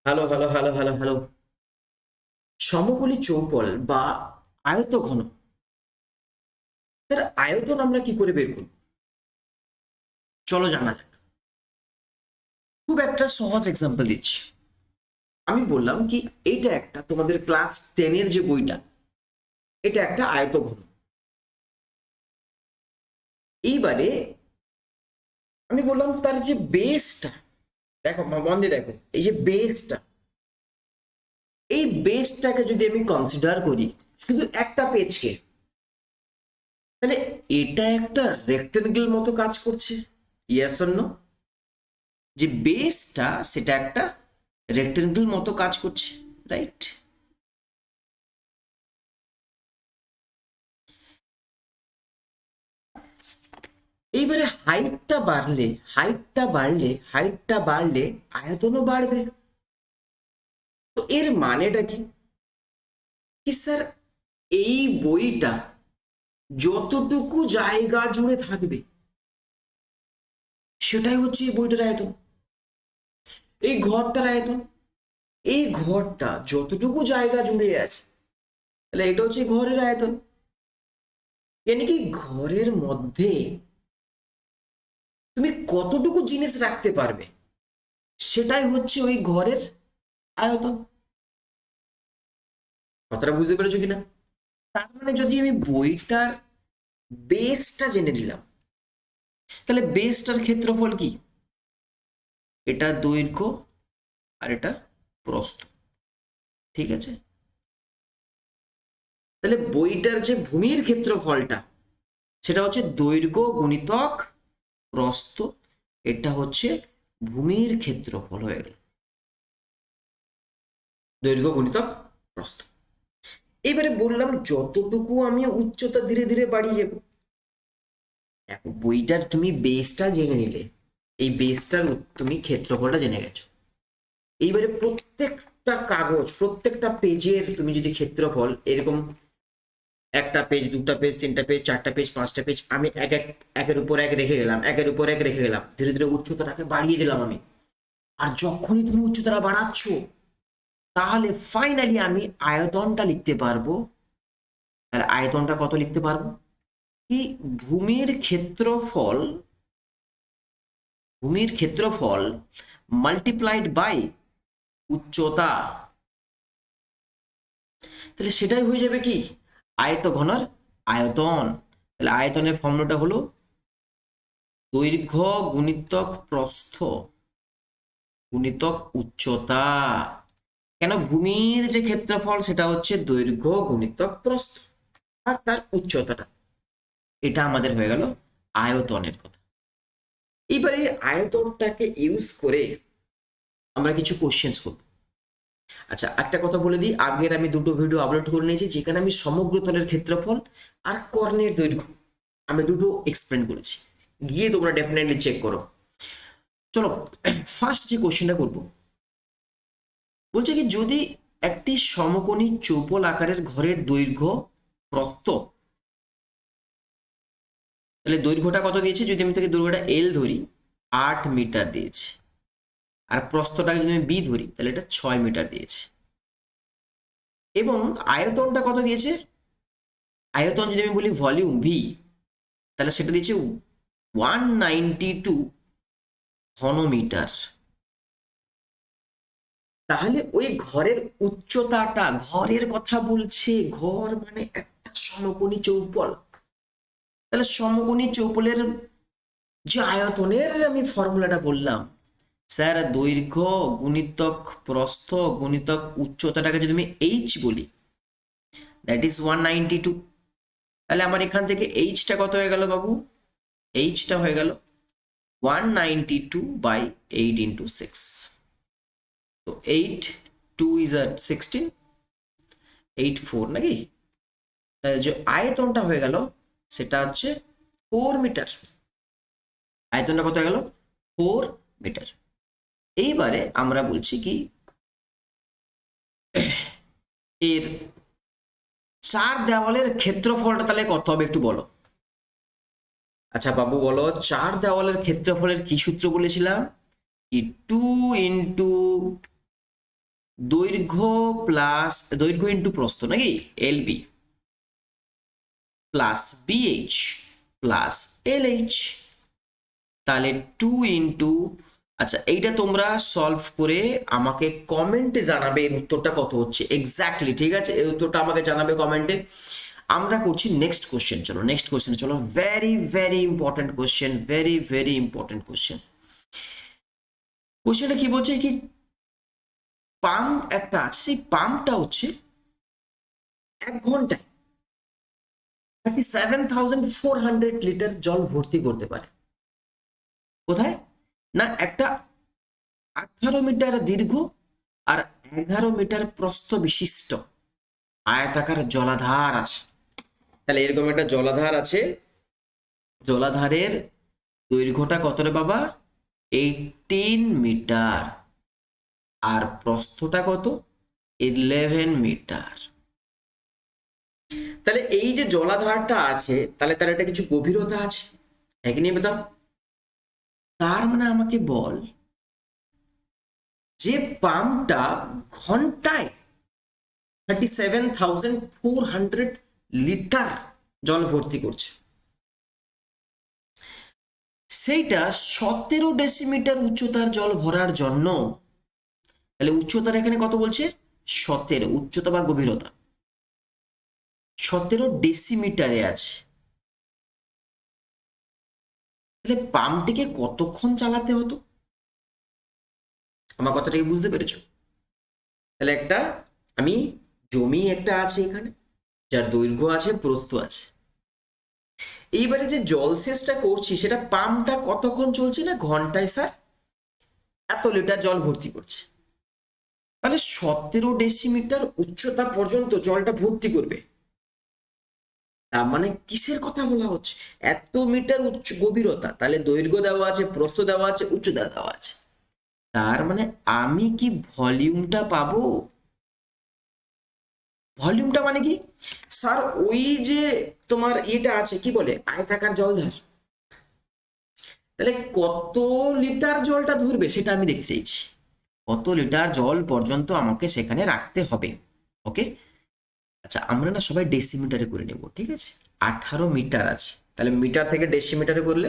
Hello hello hello hello hello. সমকোণী চৌপল বা আয়তঘন, তার আয়তন আমরা কি করে বের করব? চলো জানা যাক। খুব একটা সহজ এক্সাম্পল দিচ্ছি। আমি বললাম কি, এইটা একটা তোমাদের ক্লাস 10 এর যে বইটা, এটা একটা আয়তঘন। এইবারে আমি বললাম তার যে বেসটা, দেখো মন দিয়ে দেখো, এই যে বেসটা, এই বেসটাকে যদি আমি কনসিডার করি শুধু একটা পেজকে, তাহলে এটা একটা রেক্টেঙ্গেল মতো কাজ করছে। Yes or no? যে বেসটা সেটা একটা রেক্টেঙ্গেল মতো কাজ করছে, রাইট? এইবারে হাইটটা বাড়লে আয়তনও বাড়বে। তো এর মানেটা কি? কি স্যার, এই বইটা যতটুকু জায়গা জুড়ে থাকবে সেটাই হচ্ছে এই বইটার আয়তন, এই ঘরটার আয়তন। এই ঘরটা যতটুকু জায়গা জুড়ে আছে, তাহলে এটা হচ্ছে ঘরের আয়তন। মানে কি, ঘরের মধ্যে তুমি কতটুকু জিনিস রাখতে পারবে সেটাই হচ্ছে ওই ঘরের আয়তন। কথাটা বুঝতে পেরেছো কিনা? তার মানে যদি আমি বইটার বেসটা জেনে নিলাম, তাহলে বেসটার ক্ষেত্রফল কি? এটা দৈর্ঘ্য আর এটা প্রস্থ, ঠিক আছে? তাহলে বইটার যে ভূমির ক্ষেত্রফলটা, সেটা হচ্ছে দৈর্ঘ্য গুণিতক প্রস্থ। এটা হচ্ছে ভূমির ক্ষেত্রফল হয়ে গেল, দৈর্ঘ্য গুণিতক প্রস্থ। এবারে বললাম যতটুকু আমি উচ্চতা ধীরে ধীরে বাড়িয়ে যাব। দেখো, বইটার তুমি বেসটা জেনে নিলে, এই বেসটার তুমি ক্ষেত্রফলটা জেনে গেছো। এইবারে প্রত্যেকটা কাগজ, প্রত্যেকটা পেজের তুমি যদি ক্ষেত্রফল এরকম, একটা পেজ, দুটা পেজ, তিনটা পেজ, চারটা পেজ, পাঁচটা পেজ, আমি একের উপর এক রেখে গেলাম, একের উপর এক রেখে গেলাম, ধীরে ধীরে উচ্চতাটাকে বাড়িয়ে দিলাম আমি। আর যখনই তুমি উচ্চতাটা বাড়াচ্ছ, তাহলে ফাইনালি আমি আয়তনটা লিখতে পারবো। তাহলে আয়তনটা কত লিখতে পারবো? কি, ভূমির ক্ষেত্রফল, ভূমির ক্ষেত্রফল মাল্টিপ্লাইড বাই উচ্চতা। তাহলে সেটাই হয়ে যাবে কি, আয়তঘনের আয়তন। তাহলে আয়তনের ফর্মুলাটা হলো দৈর্ঘ্য গুণিতক প্রস্থ গুণিতক উচ্চতা। কেন? ভূমির যে ক্ষেত্রফল সেটা হচ্ছে দৈর্ঘ্য গুণিতক প্রস্থ আর তার উচ্চতাটা। এটা আমাদের হয়ে গেল আয়তনের কথা। এবারে আয়তনটাকে ইউজ করে আমরা কিছু কোশ্চেন্স করব। আচ্ছা, একটা কথা বলে দিই, আগের আমি দুটো ভিডিও আপলোড করে নিয়েছি যেখানে আমি সমগ্র তলের ক্ষেত্রফল আর কর্ণের দৈর্ঘ্য আমি দুটো এক্সপ্লেন করেছি, গিয়ে তোমরা ডেফিনেটলি চেক করো। চলো, ফার্স্ট যে কোশ্চেনটা করব, বলছে কি, যদি একটি সমকোণী চৌপল আকারের ঘরের দৈর্ঘ্য প্রস্থ, তাহলে দৈর্ঘ্যটা কত দিয়েছে? যদি আমি থেকে দৈর্ঘ্যটা এল ধরি, 8 মিটার দিয়েছে। আর প্রস্থটাকে যদি আমি বি ধরি, তাহলে এটা 6 মিটার দিয়েছে। এবং আয়তনটা কত দিয়েছে? আয়তন যদি আমি বলি ভলিউম ভি, তাহলে সেটা দিয়েছে 192 ঘনমিটার। তাহলে ওই ঘরের উচ্চতাটা, ঘরের কথা বলছে, ঘর মানে একটা সমকোণী চৌপল। তাহলে সমকোণী চৌপলের যে আয়তনের আমি ফর্মুলাটা বললাম, স্যার দৈর্ঘ্য গুণিতক প্রস্থ গুণিতক উচ্চতাটাকে যদি আমি এইচ বলি, দ্যাট ইজ 192। তাহলে আমার এখান থেকে এইচটা কত হয়ে গেল বাবু? এইচটা হয়ে গেল 192/8 × 6। তো 8 2 is 16, 8 4 নাকি? তাহলে যে আয়তনটা হয়ে গেল সেটা হচ্ছে 4 মিটার। আয়তনটা কত হয়ে গেল? 4 মিটার। এইবারে আমরা বলছি কি, এর চার দেওয়ালের ক্ষেত্রফলটা তাহলে কত হবে একটু বলো। আচ্ছা বাবু বলো, চার দেওয়ালের ক্ষেত্রফলের কি সূত্র বলেছিলাম? কি, 2 × দৈর্ঘ্য প্লাস দৈর্ঘ্য ইন্টু প্রস্থ নাকি LB plus BH plus LH, তাহলে 2 ইন্টু, আচ্ছা এইটা তোমরা সলভ করে আমাকে কমেন্টে জানাবে এর উত্তরটা কত হচ্ছে এক্স্যাক্টলি, ঠিক আছে? এই উত্তরটা আমাকে জানাবে কমেন্টে। আমরা করছি নেক্সট কোশ্চেন, চলো নেক্সট কোশ্চেন চলো। Very very important question, very very important question. কোশ্চেনটা কি বলছে কি, পাম্প একটা আছে, সেই পাম্পটা হচ্ছে 1 ঘন্টায় 37,400 লিটার জল ভর্তি করতে পারে। কোথায় না, একটা 18 মিটার দীর্ঘ আর 11 মিটার প্রস্থ বিশিষ্ট আয়তাকার জলাধার আছে। তাহলে এরকম একটা জলাধার আছে, জলাধারের দৈর্ঘ্যটা কত রে বাবা, 18 মিটার, আর প্রস্থটা কত, 11 মিটার। তাহলে এই যে জলাধারটা আছে, তাহলে তার একটা কিছু গভীরতা আছে, এক নিয়ে বেদাম। তার মানে আমাকে বল যে পাম্পটা ঘন্টায় 37,400 লিটার জল ভর্তি করছে, সেইটা 17 ডেসিমিটার উচ্চতার জল ভরার জন্য, তাহলে উচ্চতার এখানে কত বলছে, 17, উচ্চতা বা গভীরতা 17 ডেসিমিটারে আছে। তাহলে পাম্পটিকে কতক্ষণ চালাতে হতো? আমার কথাটাকে বুঝতে পেরেছো? তাহলে একটা আমি জমি একটা আছে এখানে, যার দৈর্ঘ্য আছে প্রস্থ আছে, এইবারে যে জলসেচটা করছি সেটা পাম্পটা কতক্ষণ চলছে না, ঘন্টায় স্যার এত লিটার জল ভর্তি করছে। তাহলে 17 ডেসিমিটার উচ্চতা পর্যন্ত জলটা ভর্তি করবে। তার মানে কিসের কথা বলা হচ্ছে, এত মিটার উচ্চ গভীরতা, তাহলে দৈর্ঘ্য দেওয়া আছে, প্রস্থ দেওয়া আছে, উচ্চতা দেওয়া আছে। তার মানে আমি কি ভলিউমটা পাবো? ভলিউমটা মানে কি স্যার, ওই যে তোমার এটা আছে কি বলে আয়তাকার জলধার, তাহলে কত লিটার জলটা ধরবে সেটা আমি দেখতে চাইছি, কত লিটার জল পর্যন্ত আমাকে সেখানে রাখতে হবে। ওকে, আচ্ছা আমরা না সবাই ডেসিমিটারে করে নেব, ঠিক আছে? 18 মিটার আছে, তাহলে মিটার থেকে ডেসিমিটারে করলে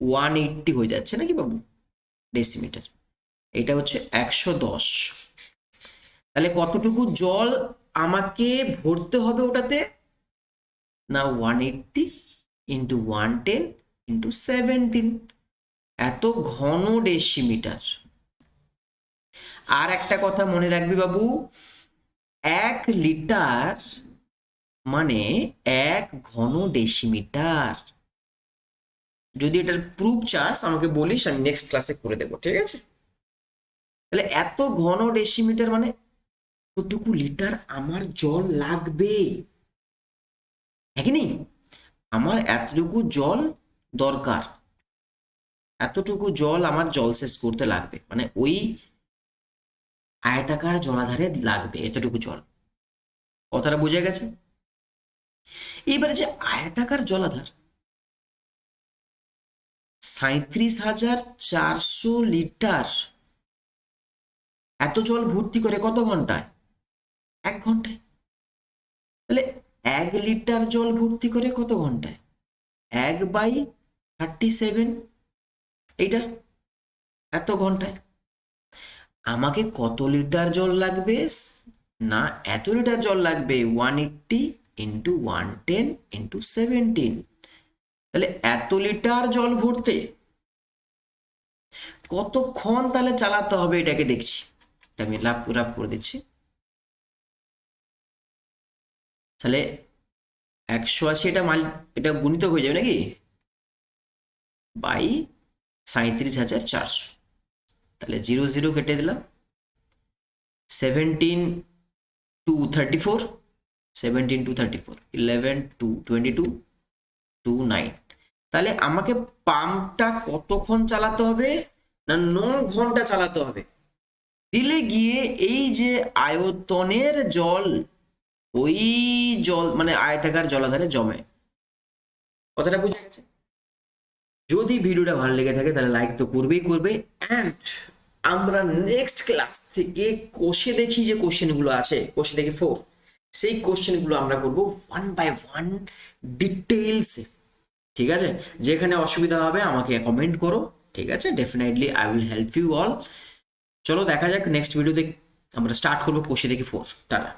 180 হয়ে যাচ্ছে নাকি বাবু, ডেসিমিটার। এটা হচ্ছে 110। তাহলে কতটুকু জল আমাকে ভরতে হবে ওটাতে না, 180 ইন্টু 110 ইন্টু 17, এত ঘন ডেসিমিটার। আর একটা কথা মনে রাখবি বাবু, 1 লিটার মানে 1 ঘন ডেসিমিটার। যদি এটার প্রুফ চাস আমাকে বলিস, আমি নেক্সট ক্লাসে করে দেবো, ঠিক আছে? তাহলে এত ঘন ডেসিমিটার মানে কতটুকু লিটার আমার জল লাগবে, একই আমার এতটুকু জল দরকার, এতটুকু জল আমার জল শেষ করতে লাগবে, মানে ওই আয়তাকার জলাধারে লাগবে এতটুকু জল। কথাটা বুঝে গেছে? এবারে যে আয়তাকার জলাধার 37,400 লিটার এত জল ভর্তি করে কত ঘন্টায়, 1 ঘন্টায়। তাহলে 1 লিটার জল ভর্তি করে কত ঘন্টায়, 1/37, এইটা এত ঘন্টায়। আমাকে কত লিটার জল লাগবে না, এত লিটার জল লাগবে 180 ইন্টু 110 ইন্টু 17। তাহলে এত লিটার জল ভরতে কতক্ষণ তাহলে চালাতে হবে এটাকে দেখছি, এটা আমি লাভ করে দিচ্ছি। তাহলে 180 এটা গুণিত হয়ে যাবে নাকি বাই 37,400, তাহলে 0 0 কেটে দিলাম, 17 2 34, 17 2 34, 11 2 22 2 9। তাহলে আমাকে পাম্পটা কতক্ষণ চালাতে হবে না, 9 ঘন্টা চালাতে হবে। দিলে গিয়ে এই যে আয়তনের জল ওই জল মানে আয়তাকার জলাধারে জমে। কথাটা বুঝে গেছে? যদি ভিডিওটা ভালো লেগে থাকে তাহলে লাইক তো করবেই করবে, অ্যান্ড আমরা নেক্সট ক্লাস থেকে কোষে দেখি যে কোশ্চেনগুলো আছে, কোষে দেখি 4, সেই কোশ্চেনগুলো আমরা করব 1 by 1 ডিটেলসে। ঠিক আছে, যেখানে অসুবিধা হবে আমাকে কমেন্ট করো, ঠিক আছে, definitely I will help you all. চলো দেখা যাক নেক্সট ভিডিওতে আমরা স্টার্ট করবো কোষে দেখি 4। টাটা।